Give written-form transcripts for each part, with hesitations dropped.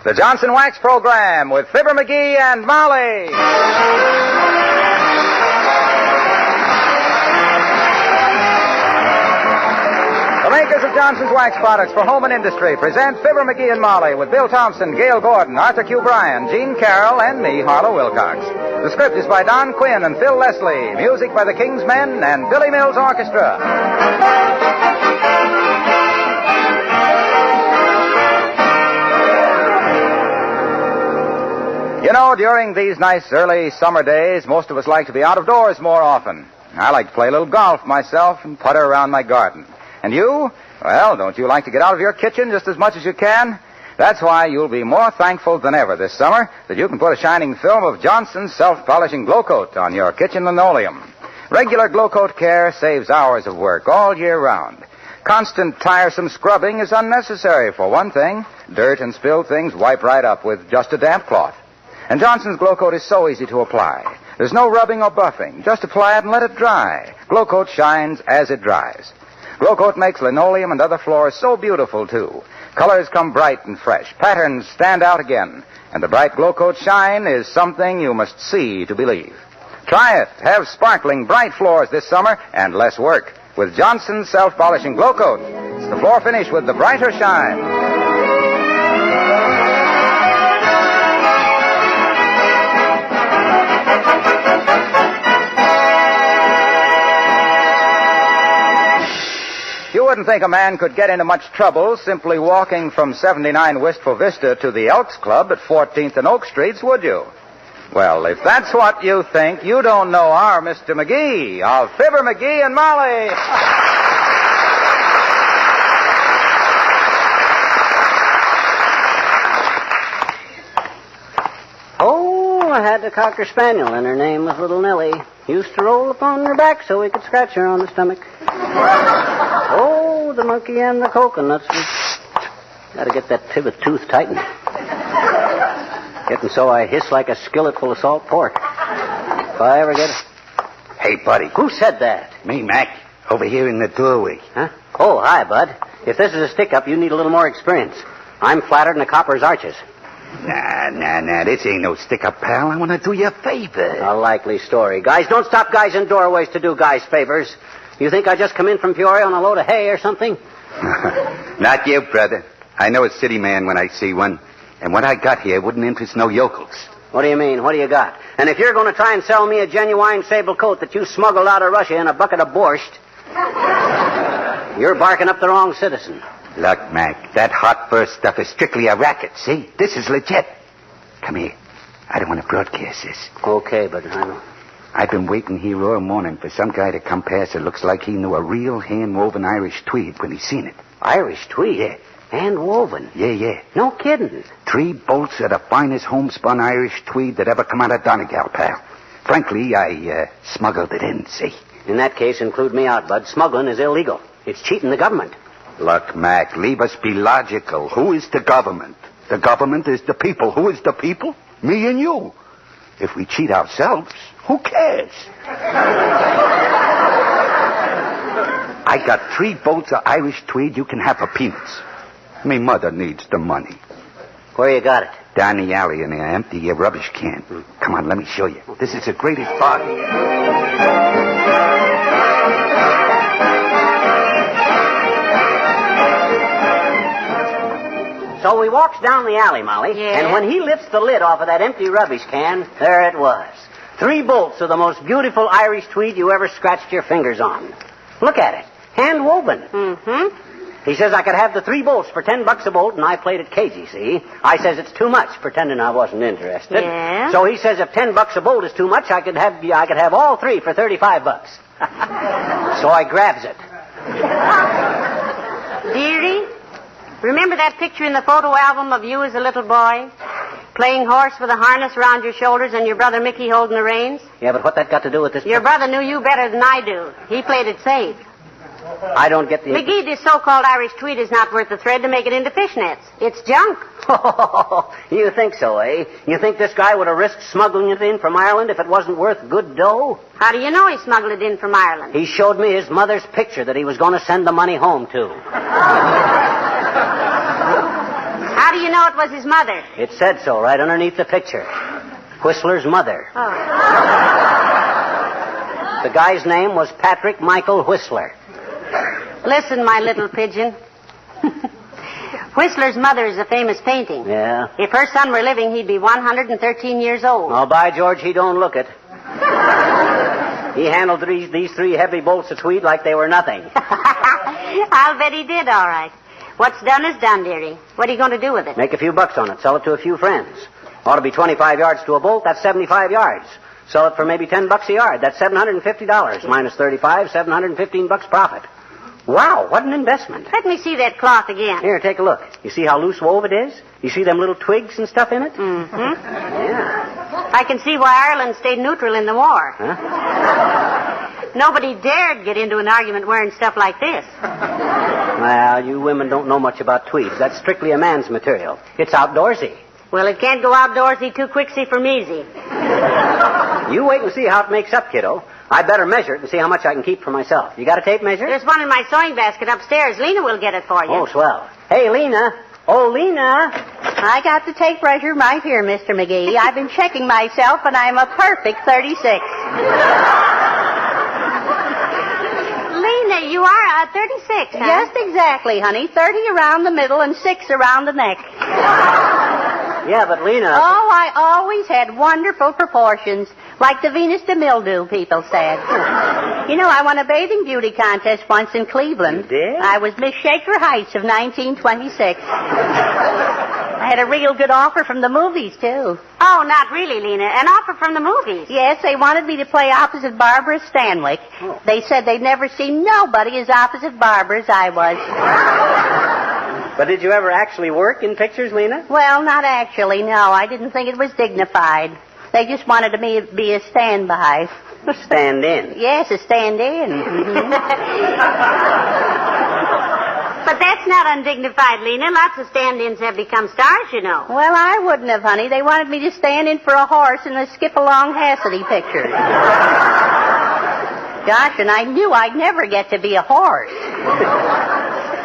The Johnson Wax Program with Fibber McGee and Molly. The makers of Johnson's Wax Products for home and industry present Fibber McGee and Molly with Bill Thompson, Gail Gordon, Arthur Q. Bryan, Gene Carroll, and me, Harlow Wilcox. The script is by Don Quinn and Phil Leslie. Music by the King's Men and Billy Mills Orchestra. You know, during these nice early summer days, most of us like to be out of doors more often. I like to play a little golf myself and putter around my garden. And you? Well, don't you like to get out of your kitchen just as much as you can? That's why you'll be more thankful than ever this summer that you can put a shining film of Johnson's self-polishing Glow Coat on your kitchen linoleum. Regular Glow Coat care saves hours of work all year round. Constant, tiresome scrubbing is unnecessary, for one thing. Dirt and spilled things wipe right up with just a damp cloth. And Johnson's Glow Coat is so easy to apply. There's no rubbing or buffing. Just apply it and let it dry. Glow Coat shines as it dries. Glow Coat makes linoleum and other floors so beautiful, too. Colors come bright and fresh. Patterns stand out again. And the bright Glow Coat shine is something you must see to believe. Try it. Have sparkling, bright floors this summer and less work with Johnson's self-polishing Glow Coat. It's the floor finish with the brighter shine. You wouldn't think a man could get into much trouble simply walking from 79 Wistful Vista to the Elks Club at 14th and Oak Streets, would you? Well, if that's what you think, you don't know our Mr. McGee of Fibber McGee and Molly. Oh, I had a Cocker Spaniel, and her name was Little Nellie. Used to roll upon her back so we could scratch her on the stomach. Oh, the monkey and the coconuts. Got to get that pivot tooth tightened. Getting so I hiss like a skillet full of salt pork. If I ever get it. Hey, buddy. Who said that? Me, Mac. Over here in the doorway. Huh? Oh, hi, bud. If this is a stick-up, you need a little more experience. I'm flatter than a copper's arches. Nah. This ain't no stick-up, pal. I want to do you a favor. A likely story. Guys, don't stop guys in doorways to do guys favors. You think I just come in from Peoria on a load of hay or something? Not you, brother. I know a city man when I see one. And what I got here wouldn't interest no yokels. What do you mean? What do you got? And if you're going to try and sell me a genuine sable coat that you smuggled out of Russia in a bucket of borscht, you're barking up the wrong citizen. Look, Mac, that hot fur stuff is strictly a racket, see? This is legit. Come here. I don't want to broadcast this. Okay, but I know. I've been waiting here all morning for some guy to come past that looks like he knew a real hand-woven Irish tweed when he seen it. Irish tweed? Yeah. Hand-woven? Yeah. No kidding. 3 bolts of the finest homespun Irish tweed that ever come out of Donegal, pal. Frankly, I smuggled it in, see? In that case, include me out, bud. Smuggling is illegal. It's cheating the government. Look, Mac, leave us be logical. Who is the government? The government is the people. Who is the people? Me and you. If we cheat ourselves, who cares? I got 3 bolts of Irish tweed you can have for peanuts. Me mother needs the money. Where you got it? Down the alley in an empty rubbish can. Come on, let me show you. This is the greatest bargain. So we walks down the alley, Molly, Yeah? and when he lifts the lid off of that empty rubbish can, there it was. 3 bolts of the most beautiful Irish tweed you ever scratched your fingers on. Look at it. Hand-woven. Mm-hmm. He says I could have the 3 bolts for $10 a bolt, and I played it cagey, see? I says it's too much, pretending I wasn't interested. Yeah? So he says if $10 a bolt is too much, I could have all 3 for $35. So I grabs it. Dearie, remember that picture in the photo album of you as a little boy? Playing horse with a harness around your shoulders and your brother Mickey holding the reins? Yeah, but what that got to do with this? Your brother knew you better than I do. He played it safe. I don't get the... McGee, this so-called Irish tweed is not worth the thread to make it into fishnets. It's junk. You think so, eh? You think this guy would have risked smuggling it in from Ireland if it wasn't worth good dough? How do you know he smuggled it in from Ireland? He showed me his mother's picture that he was going to send the money home to. How How do you know it was his mother? It said so right underneath the picture. Whistler's mother. Oh. The guy's name was Patrick Michael Whistler. Listen, my little pigeon. Whistler's mother is a famous painting. Yeah? If her son were living, he'd be 113 years old. Oh, by George, he don't look it. He handled these 3 heavy bolts of tweed like they were nothing. I'll bet he did, all right. What's done is done, dearie. What are you going to do with it? Make a few bucks on it. Sell it to a few friends. Ought to be 25 yards to a bolt. That's 75 yards. Sell it for maybe $10 a yard. That's $750. Minus 35, $715 profit. Wow, what an investment. Let me see that cloth again. Here, take a look. You see how loose wove it is? You see them little twigs and stuff in it? Mm-hmm. Yeah. I can see why Ireland stayed neutral in the war. Huh? Nobody dared get into an argument wearing stuff like this. Well, you women don't know much about tweeds. That's strictly a man's material. It's outdoorsy. Well, it can't go outdoorsy too quicksy for measy. You wait and see how it makes up, kiddo. I better measure it and see how much I can keep for myself. You got a tape measure? There's one in my sewing basket upstairs. Lena will get it for you. Oh, swell. Hey, Lena. Oh, Lena. I got the tape measure right here, Mr. McGee. I've been checking myself, and I'm a perfect 36. Lena, you are 36, huh? Just exactly, honey. 30 around the middle and 6 around the neck. Yeah, but Lena... Oh, I always had wonderful proportions, like the Venus de Mildew people said. You know, I won a bathing beauty contest once in Cleveland. You did? I was Miss Shaker Heights of 1926. I had a real good offer from the movies, too. Oh, not really, Lena. An offer from the movies. Yes, they wanted me to play opposite Barbara Stanwyck. Oh. They said they'd never seen nobody as opposite Barbara as I was. But did you ever actually work in pictures, Lena? Well, not actually, no. I didn't think it was dignified. They just wanted me to be a standby. Stand in. Yes, a stand-in. Mm-hmm. But that's not undignified, Lena. Lots of stand-ins have become stars, you know. Well, I wouldn't have, honey. They wanted me to stand in for a horse in the Skip-Along Hassity picture. Gosh, and I knew I'd never get to be a horse.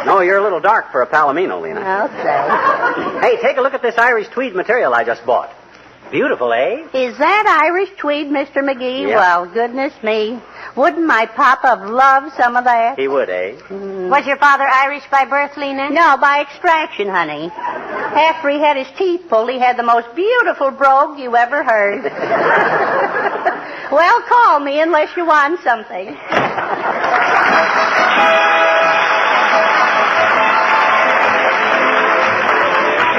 No, you're a little dark for a palomino, Lena. I'll say. Hey, take a look at this Irish tweed material I just bought. Beautiful, eh? Is that Irish tweed, Mr. McGee? Yeah. Well, goodness me. Wouldn't my papa have loved some of that? He would, eh? Was your father Irish by birth, Lena? No, by extraction, honey. After he had his teeth pulled, he had the most beautiful brogue you ever heard. Well, call me unless you want something.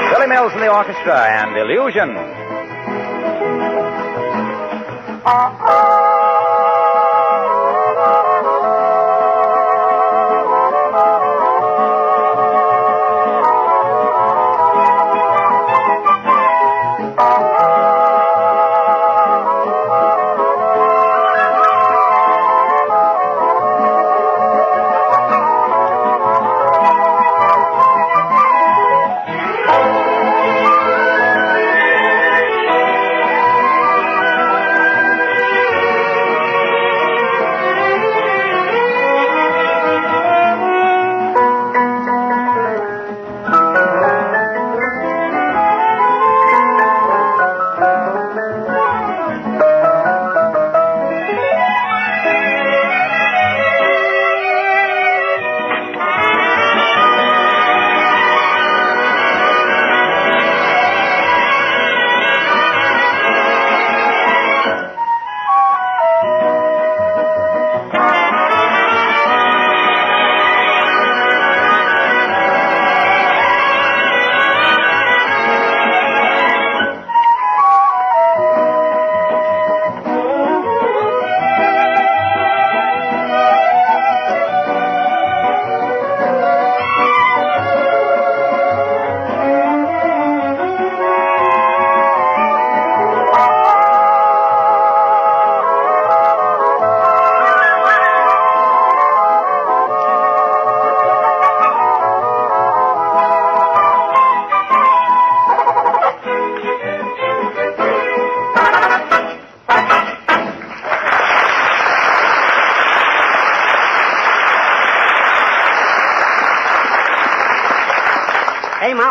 Billy Mills and the orchestra and Illusion.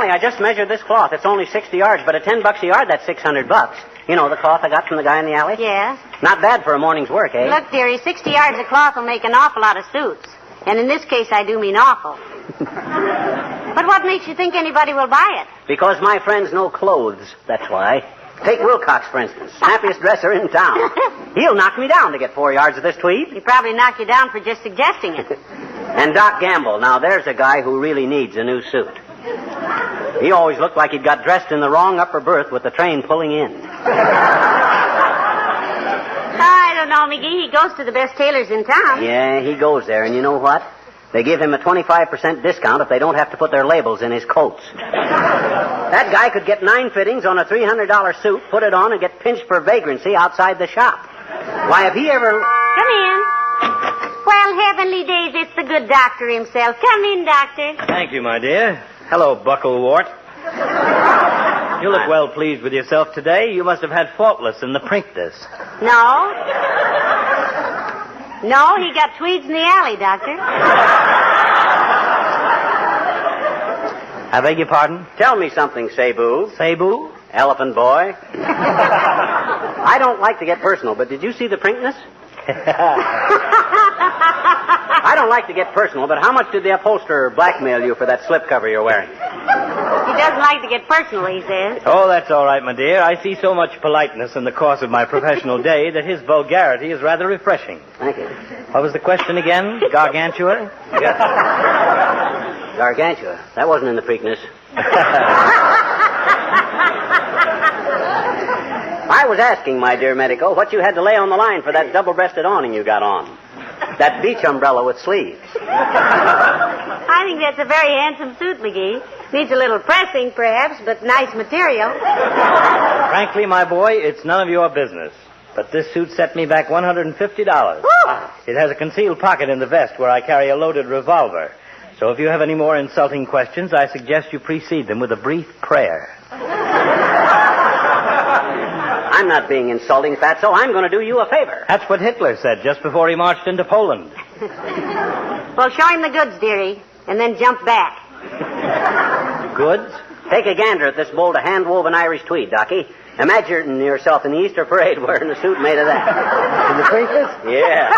funny. I just measured this cloth. It's only 60 yards, but at $10 a yard, that's $600. You know, the cloth I got from the guy in the alley? Yeah. Not bad for a morning's work, eh? Look, dearie, 60 yards of cloth will make an awful lot of suits. And in this case, I do mean awful. But what makes you think anybody will buy it? Because my friends know clothes, that's why. Take Wilcox, for instance. Snappiest dresser in town. He'll knock me down to get 4 yards of this tweed. He'd probably knock you down for just suggesting it. And Doc Gamble. Now, there's a guy who really needs a new suit. He always looked like he'd got dressed in the wrong upper berth with the train pulling in. I don't know, McGee. He goes to the best tailors in town. Yeah, he goes there, and you know what? They give him a 25% discount if they don't have to put their labels in his coats. That guy could get 9 fittings on a $300 suit, put it on, and get pinched for vagrancy outside the shop. Why, if he ever... Come in. Well, heavenly days, it's the good doctor himself. Come in, doctor. Thank you, my dear. Hello, Bucklewart. You look well pleased with yourself today. You must have had faultless in the Prinkness. No. No, he got Tweeds in the alley, doctor. I beg your pardon? Tell me something, Cebu. Cebu? Elephant boy. I don't like to get personal, but did you see the Prinkness? I don't like to get personal, but how much did the upholsterer blackmail you for that slipcover you're wearing? He doesn't like to get personal, he says. Oh, that's all right, my dear. I see so much politeness in the course of my professional day that his vulgarity is rather refreshing. Thank you. What was the question again? Gargantua? Gargantua. That wasn't in the Preakness. I was asking, my dear medico, what you had to lay on the line for that double-breasted awning you got on. That beach umbrella with sleeves. I think that's a very handsome suit, McGee. Needs a little pressing, perhaps, but nice material. Frankly, my boy, it's none of your business. But this suit set me back $150. It has a concealed pocket in the vest where I carry a loaded revolver. So if you have any more insulting questions, I suggest you precede them with a brief prayer. I'm not being insulting, Fatso. I'm going to do you a favor. That's what Hitler said just before he marched into Poland. Well, show him the goods, dearie, and then jump back. Goods? Take a gander at this bolt of hand-woven Irish tweed, Docky. Imagine yourself in the Easter parade wearing a suit made of that. In the Princess? Yeah.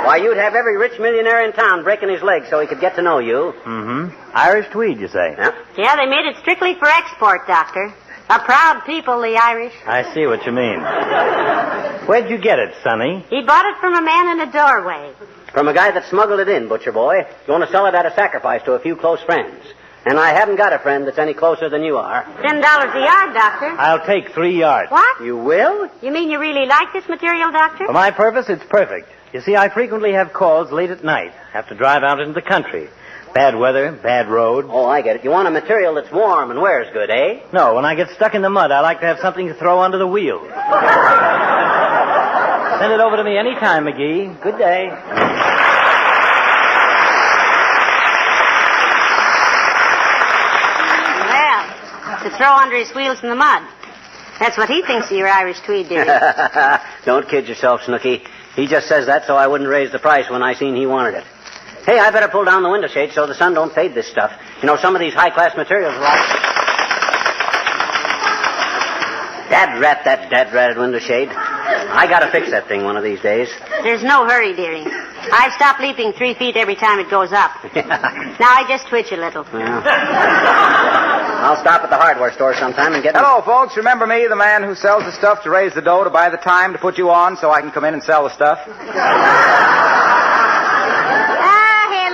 Why, you'd have every rich millionaire in town breaking his leg so he could get to know you. Mm-hmm. Irish tweed, you say? Yeah. Yeah, they made it strictly for export, Doctor. A proud people, the Irish. I see what you mean. Where'd you get it, Sonny? He bought it from a man in a doorway. From a guy that smuggled it in, butcher boy. Going to sell it at a sacrifice to a few close friends. And I haven't got a friend that's any closer than you are. $10 a yard, Doctor. I'll take 3 yards. What? You will? You mean you really like this material, Doctor? For my purpose, it's perfect. You see, I frequently have calls late at night. Have to drive out into the country. Bad weather, bad roads. Oh, I get it. You want a material that's warm and wears good, eh? No, when I get stuck in the mud, I like to have something to throw under the wheel. Send it over to me any time, McGee. Good day. Well, to throw under his wheels in the mud. That's what he thinks of your Irish tweed, dearie. Don't kid yourself, Snooky. He just says that so I wouldn't raise the price when I seen he wanted it. Hey, I better pull down the window shade so the sun don't fade this stuff. You know, some of these high-class materials are all... That dad-ratted window shade. I gotta fix that thing one of these days. There's no hurry, dearie. I've stopped leaping 3 feet every time it goes up. Now I just twitch a little. Yeah. I'll stop at the hardware store sometime and get... Hello, folks. Remember me, the man who sells the stuff to raise the dough to buy the time to put you on so I can come in and sell the stuff?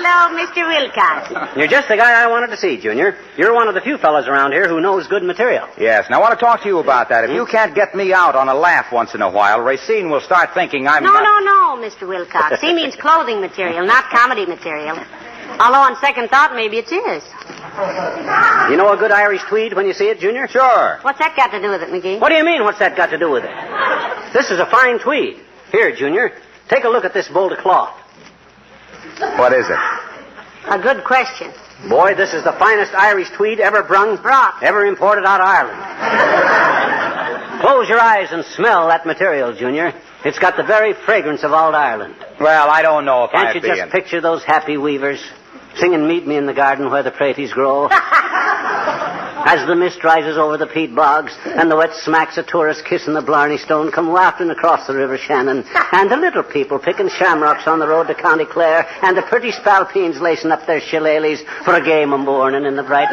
Hello, Mr. Wilcox. You're just the guy I wanted to see, Junior. You're one of the few fellas around here who knows good material. Yes, and I want to talk to you about that. If you can't get me out on a laugh once in a while, Racine will start thinking I'm No, Mr. Wilcox. He means clothing material, not comedy material. Although on second thought, maybe it is. You know a good Irish tweed when you see it, Junior? Sure. What's that got to do with it, McGee? What do you mean, what's that got to do with it? This is a fine tweed. Here, Junior, take a look at this bolt of cloth. What is it? A good question. Boy, this is the finest Irish tweed ever brought, ever imported out of Ireland. Close your eyes and smell that material, Junior. It's got the very fragrance of old Ireland. Well, I don't know if Can't you just picture those happy weavers? singing Meet Me in the Garden Where the Praties Grow. As the mist rises over the peat bogs, and the wet smacks of tourists kissing the Blarney Stone come wafting across the River Shannon, and the little people picking shamrocks on the road to County Clare, and the pretty spalpeens lacing up their shillelaghs for a game of morning in the bright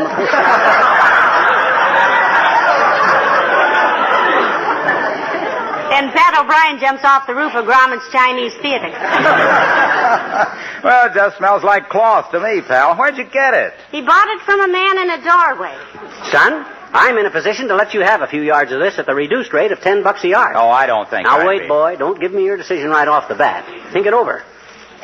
Then Pat O'Brien jumps off the roof of Grauman's Chinese Theater. Well, it just smells like cloth to me, pal. Where'd you get it? He bought it from a man in a doorway. Son, I'm in a position to let you have a few yards of this at the reduced rate of $10 a yard. Oh, I don't think Now, I'd wait, be. boy. Don't give me your decision right off the bat. Think it over.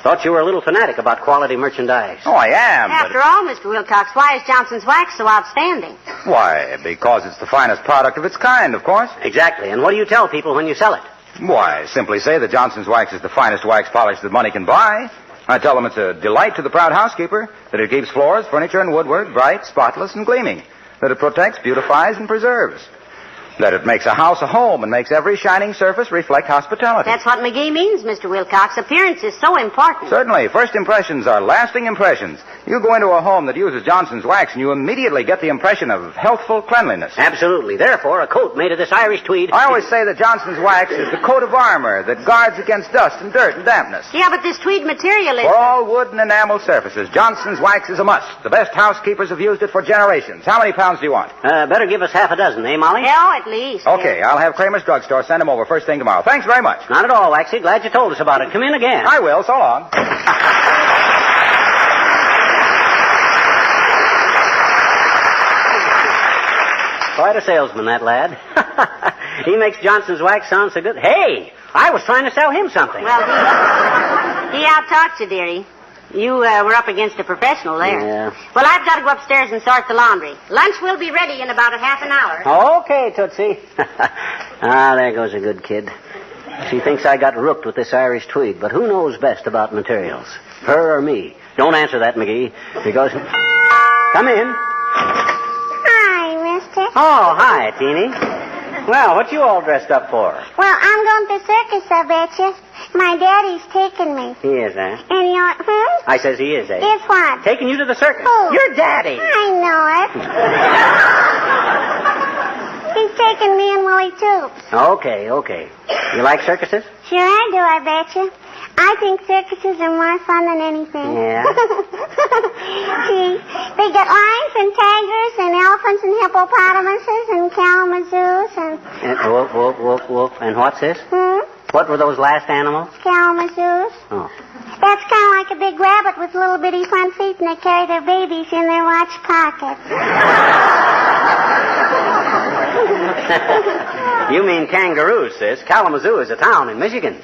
Thought you were a little fanatic about quality merchandise. Oh, I am, After all, Mr. Wilcox, why is Johnson's Wax so outstanding? Why, because it's the finest product of its kind, of course. Exactly. And what do you tell people when you sell it? Why, simply say that Johnson's Wax is the finest wax polish that money can buy. I tell them it's a delight to the proud housekeeper, that it keeps floors, furniture, and woodwork bright, spotless, and gleaming, that it protects, beautifies, and preserves, that it makes a house a home and makes every shining surface reflect hospitality. That's what McGee means, Mr. Wilcox. Appearance is so important. Certainly. First impressions are lasting impressions. You go into a home that uses Johnson's Wax, and you immediately get the impression of healthful cleanliness. Absolutely. Therefore, a coat made of this Irish tweed... I always say that Johnson's Wax is the coat of armor that guards against dust and dirt and dampness. Yeah, but this tweed material is... For all wood and enamel surfaces, Johnson's Wax is a must. The best housekeepers have used it for generations. How many pounds do you want? better give us half a dozen, eh, Molly? Oh, at least. Okay, I'll have Kramer's drugstore send them over first thing tomorrow. Thanks very much. Not at all, Waxy. Glad you told us about it. Come in again. I will. So long. Quite a salesman, that lad. He makes Johnson's Wax sound so good. Hey, I was trying to sell him something. Well, he out-talked you, dearie. You were up against a professional there. Yeah. Well, I've got to go upstairs and sort the laundry. Lunch will be ready in about a half an hour. Okay, Tootsie. There goes a good kid. She thinks I got rooked with this Irish tweed, but who knows best about materials? Her or me? Don't answer that, McGee, because... Come in. Hi, mister. Oh, hi, Teeny. Well, what you all dressed up for? Well, I'm going to the circus, I bet you. My daddy's taking me. He is, eh? And you're... I says he is, eh? Is what? Taking you to the circus. Who? Your daddy. I know it. He's taking me and Willie Toops. Okay. You like circuses? Sure I do, I bet you. I think circuses are more fun than anything. Yeah? See, they get lions and tigers and elephants and hippopotamuses and Kalamazoos and... Woof. And what's this? What were those last animals? Kalamazoos. Oh. That's kind of like a big rabbit with little bitty front feet, and they carry their babies in their watch pockets. You mean kangaroos, sis. Kalamazoo is a town in Michigan.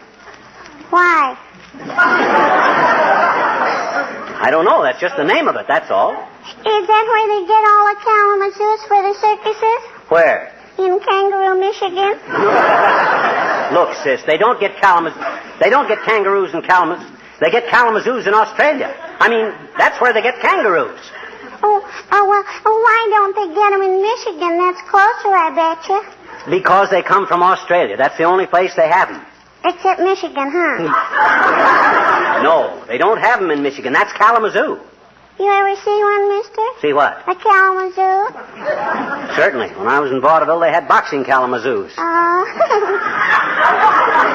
Why? I don't know. That's just the name of it, that's all. Is that where they get all the Kalamazoos for the circuses? Where? In Kangaroo, Michigan. Look, sis, they don't get kangaroos in Kalamazoo. They get Kalamazoos in Australia. I mean, that's where they get kangaroos. Well, why don't they get them in Michigan? That's closer, I bet you. Because they come from Australia. That's the only place they have them. Except Michigan, huh? No, they don't have them in Michigan. That's Kalamazoo. You ever see one, mister? See what? A Kalamazoo? Certainly. When I was in vaudeville, they had boxing Kalamazoos.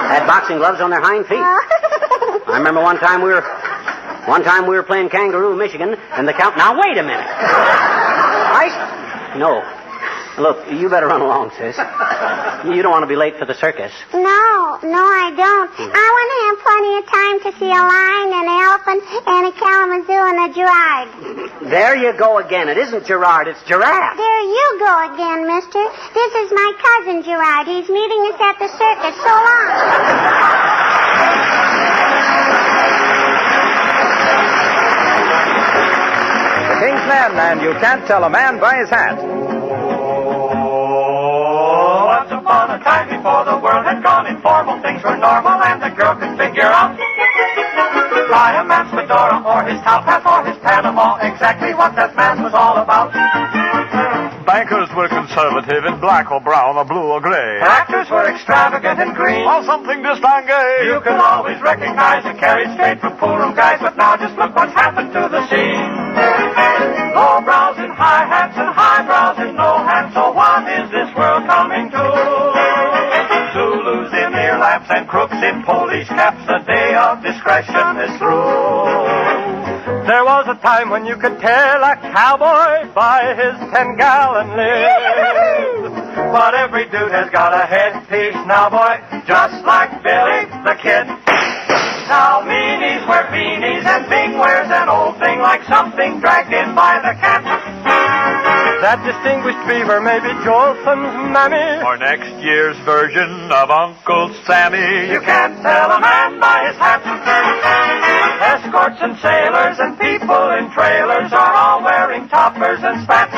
Had boxing gloves on their hind feet. I remember one time we were playing Kangaroo, Michigan, and the count... Now, wait a minute. No. Look, you better run along, sis. You don't want to be late for the circus. No, I don't. I want to have plenty of time to see a lion, an elephant, and a Kalamazoo, and a giraffe. There you go again. It isn't Gerard, it's giraffe. There you go again, mister. This is my cousin, Gerard. He's meeting us at the circus. So long. The King's Men, and you can't tell a man by his hat. Once upon a time before the world had gone informal, things were normal and the girl could figure out fly a man's fedora or his top hat or his Panama, exactly what that man was all about. Bankers were conservative in black or brown or blue or gray. Actors were extravagant and green. Or something distingué. You could always recognize a carriage straight from poolroom guys, but now just look what's happened to the scene. Low brows in high hats and high brows in no hats. So what is this world coming to? Zulus in ear laps and crooks in police caps. The day of discretion is through. There was a time when you could tell a cowboy by his 10-gallon lid. But every dude has got a headpiece now, boy, just like Billy the Kid. Now meanies wear beanies and Bing wears an old thing like something dragged in by the cat. That distinguished beaver may be Jolson's mammy, Or next year's version of Uncle Sammy. You can't tell a man by his hat. Escorts and sailors and people in trailers are all wearing toppers and spats.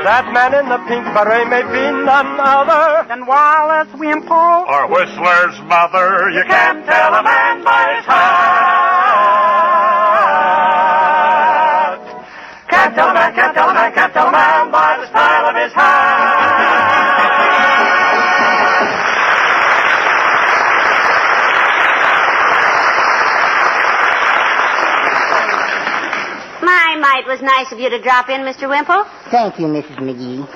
That man in the pink beret may be none other than Wallace Wimple. Or Whistler's mother. You can't tell a man by his hat. Can't tell a man, can't tell a man, can't tell a man by the style of his hat. It was nice of you to drop in, Mr. Wimple. Thank you, Mrs. McGee.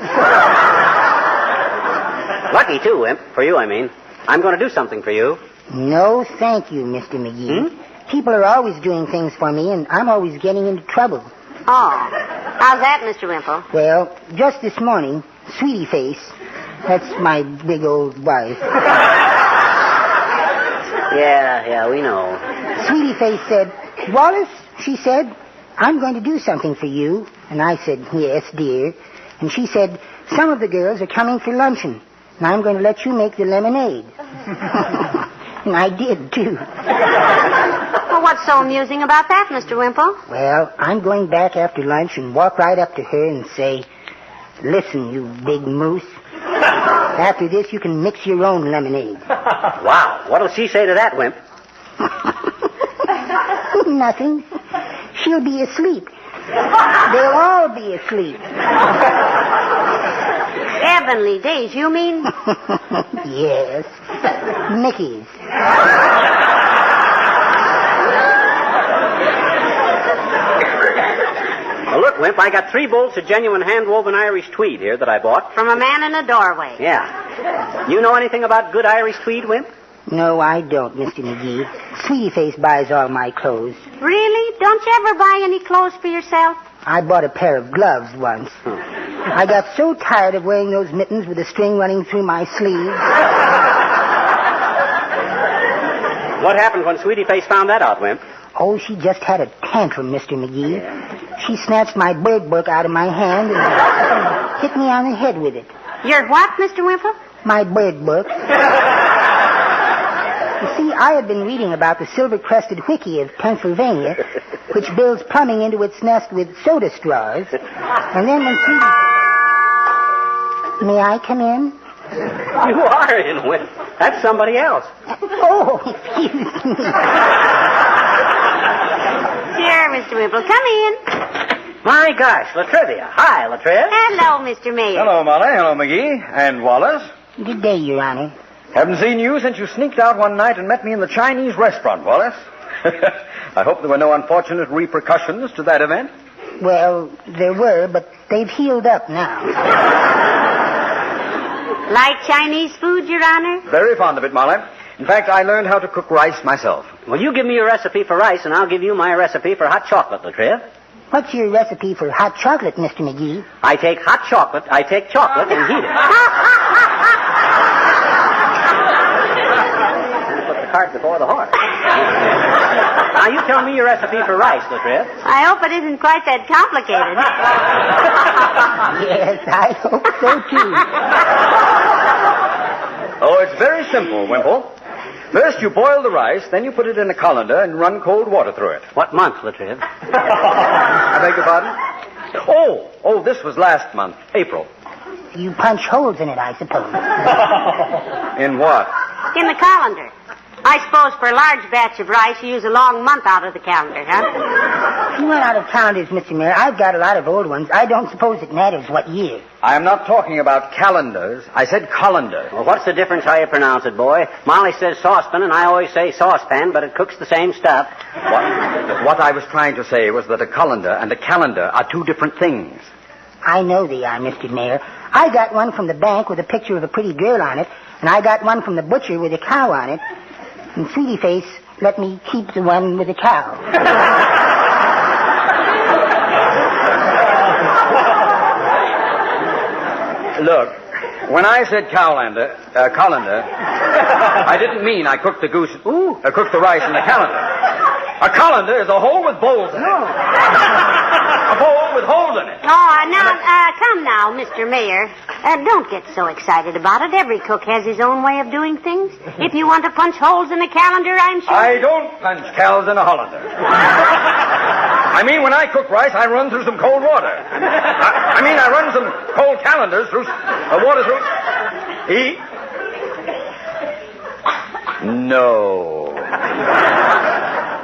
Lucky, too, Wimp. For you, I mean. I'm going to do something for you. No, thank you, Mr. McGee. People are always doing things for me, and I'm always getting into trouble. Oh. How's that, Mr. Wimple? Well, just this morning, Sweetie Face, that's my big old wife. Yeah, we know. Sweetie Face said, Wallace, she said, I'm going to do something for you. And I said, yes, dear. And she said, some of the girls are coming for luncheon, and I'm going to let you make the lemonade. And I did, too. Well, what's so amusing about that, Mr. Wimple? Well, I'm going back after lunch and walk right up to her and say, listen, you big moose. After this, you can mix your own lemonade. Wow. What'll she say to that, Wimp? Nothing. She'll be asleep. They'll all be asleep. Heavenly days, you mean? Yes. Mickey's. Well, look, Wimp, I got 3 bolts of genuine hand-woven Irish tweed here that I bought. From a man in a doorway. Yeah. You know anything about good Irish tweed, Wimp? No, I don't, Mr. McGee. Sweetie Face buys all my clothes. Really? Don't you ever buy any clothes for yourself? I bought a pair of gloves once. I got so tired of wearing those mittens with a string running through my sleeves. What happened when Sweetie Face found that out, Wimp? Oh, she just had a tantrum, Mr. McGee. Yeah. She snatched my bird book out of my hand and hit me on the head with it. Your what, Mr. Wimple? My bird book. You see, I had been reading about the silver-crested whickey of Pennsylvania, which builds plumbing into its nest with soda straws. And then when May I come in? You are in, Wimp. That's somebody else. Oh, excuse me. Sure, Mr. Wimple. Come in. My gosh, Latrivia. Hi, Latriv. Hello, Mr. Mayor. Hello, Molly. Hello, McGee. And Wallace. Good day, Your Honor. Haven't seen you since you sneaked out one night and met me in the Chinese restaurant, Wallace. I hope there were no unfortunate repercussions to that event. Well, there were, but they've healed up now. Like Chinese food, Your Honor? Very fond of it, Molly. In fact, I learned how to cook rice myself. Well, you give me your recipe for rice, and I'll give you my recipe for hot chocolate, Latriv. What's your recipe for hot chocolate, Mr. McGee? I take hot chocolate, and heat it. Put the cart before the horse. Now, you tell me your recipe for rice, Latriv. I hope it isn't quite that complicated. Yes, I hope so, too. Oh, it's very simple, Wimple. First, you boil the rice, then you put it in a colander and run cold water through it. What month, Latriv? I beg your pardon? Oh, this was last month, April. You punch holes in it, I suppose. In what? In the colander. I suppose for a large batch of rice, you use a long month out of the calendar, huh? If you run out of calendars, Mr. Mayor, I've got a lot of old ones. I don't suppose it matters what year. I am not talking about calendars. I said colander. Well, what's the difference how you pronounce it, boy? Molly says saucepan, and I always say saucepan, but it cooks the same stuff. What I was trying to say was that a colander and a calendar are two different things. I know they are, Mr. Mayor. I got one from the bank with a picture of a pretty girl on it, and I got one from the butcher with a cow on it. And Sweetie Face let me keep the one with the cow. Look, when I said colander, I didn't mean I cooked the goose. Cooked the rice in the calendar. A colander is a hole with bowls in it. A bowl with holes in it. Oh, now, come now, Mr. Mayor. Don't get so excited about it. Every cook has his own way of doing things. If you want to punch holes in the calendar, I'm sure... I don't punch cows in a colander. I mean, when I cook rice, I run through some cold water. I run some cold calendars through... water through...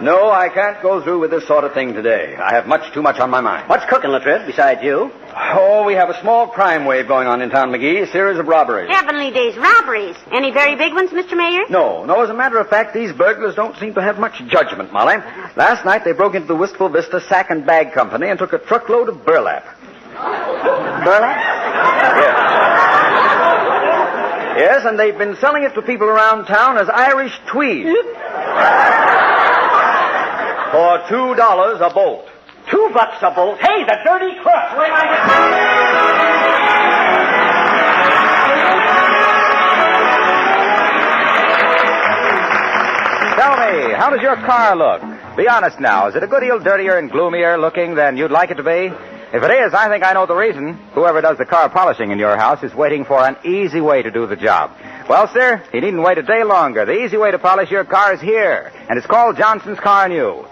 No, I can't go through with this sort of thing today. I have much too much on my mind. What's cooking, Latriv, besides you? Oh, we have a small crime wave going on in town, McGee. A series of robberies. Heavenly days, robberies. Any very big ones, Mr. Mayor? No. As a matter of fact, these burglars don't seem to have much judgment, Molly. Last night, they broke into the Wistful Vista Sack and Bag Company and took a truckload of burlap. Burlap? Yes. Yes, and they've been selling it to people around town as Irish Tweed. For $2 a bolt. $2 a bolt? Hey, the dirty crook! Where am I Tell me, how does your car look? Be honest now. Is it a good deal dirtier and gloomier looking than you'd like it to be? If it is, I think I know the reason. Whoever does the car polishing in your house is waiting for an easy way to do the job. Well, sir, you needn't wait a day longer. The easy way to polish your car is here, and it's called Johnson's Car New.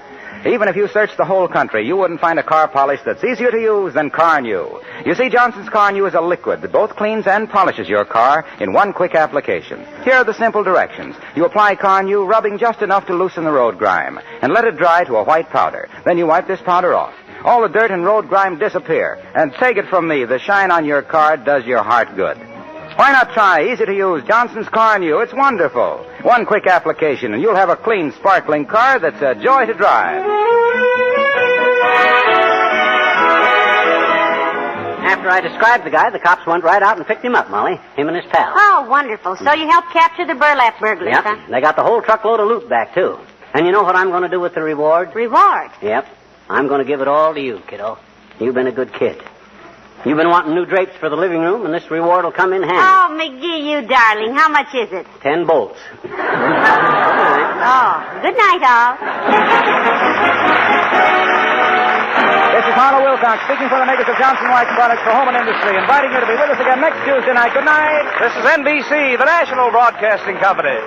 Even if you search the whole country, you wouldn't find a car polish that's easier to use than Car New. You see, Johnson's Car New is a liquid that both cleans and polishes your car in one quick application. Here are the simple directions. You apply Car New, rubbing just enough to loosen the road grime, and let it dry to a white powder. Then you wipe this powder off. All the dirt and road grime disappear. And take it from me, the shine on your car does your heart good. Why not try easy to use Johnson's Car New? It's wonderful. One quick application, and you'll have a clean, sparkling car that's a joy to drive. After I described the guy, the cops went right out and picked him up, Molly. Him and his pal. Oh, wonderful. So you helped capture the burlap burglars, Yep. huh? They got the whole truckload of loot back, too. And you know what I'm going to do with the reward? Reward? Yep. I'm going to give it all to you, kiddo. You've been a good kid. You've been wanting new drapes for the living room, and this reward will come in handy. Oh, McGee, you darling. How much is it? 10 bolts. Good night. Oh, good night, all. This is Harlow Wilcox speaking for the makers of Johnson White Products for Home and Industry, inviting you to be with us again next Tuesday night. Good night. This is NBC, the National Broadcasting Company.